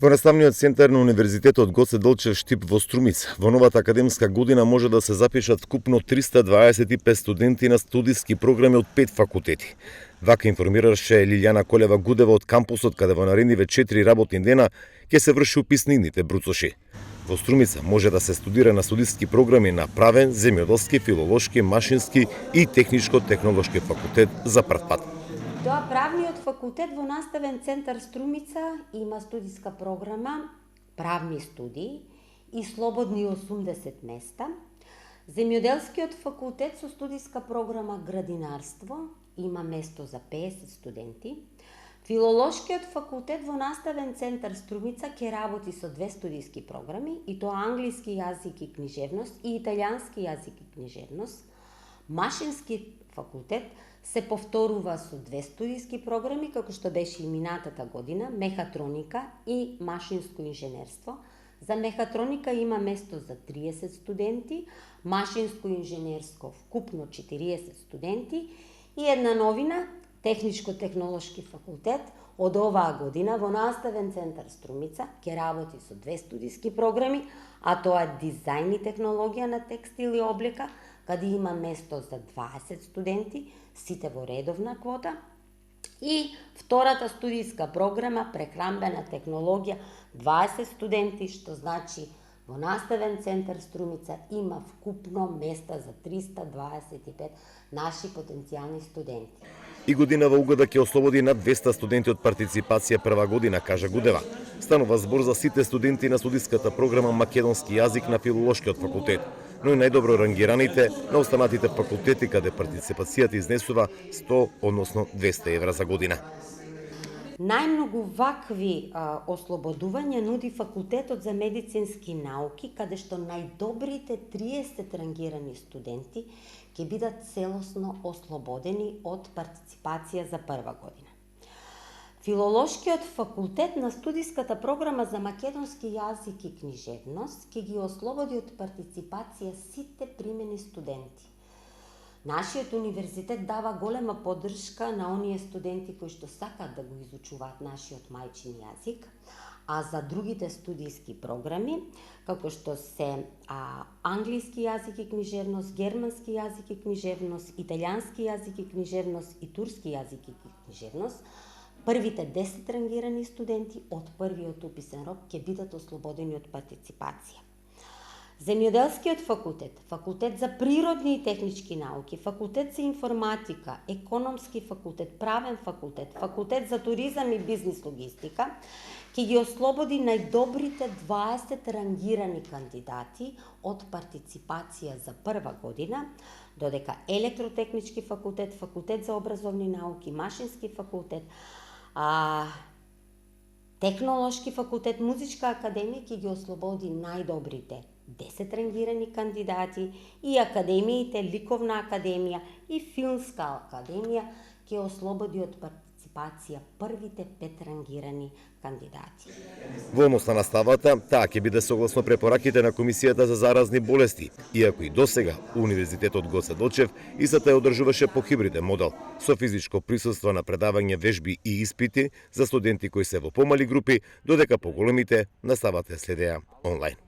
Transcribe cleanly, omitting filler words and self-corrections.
Во наставниот центар на Универзитетот Гоце Делчев Штип во Струмица, во новата академска година може да се запишат вкупно 325 студенти на студиски програми од 5 факултети. Вака информираше Лилјана Колева Гудева од кампусот, каде во наредниве 4 работни дена ќе се врши упис на идните бруцоши. Во Струмица може да се студира на студиски програми на правен, земјоделски, филолошки, машински и техничко-технолошки факултет за прв пат. Тоа правниот факултет во наставен центар Струмица има студиска програма правни студии и слободни 80 места. Земјоделскиот факултет со студиска програма градинарство има место за 50 студенти. Филолошкиот факултет во наставен центар Струмица ќе работи со 2 студиски програми, и тоа англиски јазик и книжевност и италијански јазик и книжевност. Машински факултет се повторува со 2 студиски програми, како што беше и минатата година, мехатроника и машинско инженерство. За мехатроника има место за 30 студенти, машинско инженерско вкупно 40 студенти и една новина, техничко-технолошки факултет од оваа година во наставен центар Струмица ќе работи со 2 студиски програми, а тоа е дизајн и технологија на текстил и облека, каде има место за 20 студенти, сите во редовна квота, и втората студиска програма прехранбена технологија 20 студенти, што значи во наставен центар Струмица има вкупно места за 325 наши потенцијални студенти. И годинава угода ќе ослободи над 200 студенти од партиципација прва година, кажа Гудева. Станува збор за сите студенти на студиската програма македонски јазик на филолошкиот факултет, но и најдобро рангираните на останатите факултети каде партиципацијата изнесува 100, односно 200 евра за година. Најмногу вакви ослободувања нуди факултетот за медицински науки, каде што најдобрите 30 рангирани студенти ќе бидат целосно ослободени од партиципација за прва година. Филолошкиот факултет на студиската програма за македонски јазик и книжевност ќе ги ослободи од партиципација сите примени студенти. Нашиот универзитет дава голема поддршка на оние студенти кои што сакаат да го изучуваат нашиот мајчин јазик, а за другите студиски програми, како што се англиски јазик и книжевност, германски јазик и книжевност, италијански јазик и книжевност и турски јазик и книжевност, првите 10 рангирани студенти од првиот уписен рок ќе бидат ослободени од партиципација. Земјоделскиот факултет, факултет за природни и технички науки, факултет за информатика, економски факултет, правен факултет, факултет за туризам и бизнис логистика, ќе ги ослободи најдобрите 20 рангирани кандидати од партиципација за прва година, додека електротехнички факултет, факултет за образовни науки, машински факултет, технолошки факултет, музичка академија ќе ги ослободи најдобрите 10 рангирани кандидати и академиите Ликовна академија и Филмска академија ќе ослободи од партиципација првите 5 рангирани кандидати. Во однос на наставата, таа ќе биде согласно препораките на Комисијата за заразни болести, иако и досега Универзитетот Гоце Делчев истата ја одржуваше по хибриден модел, со физичко присуство на предавање вежби и испити за студенти кои се во помали групи, додека поголемите наставата следеа онлайн.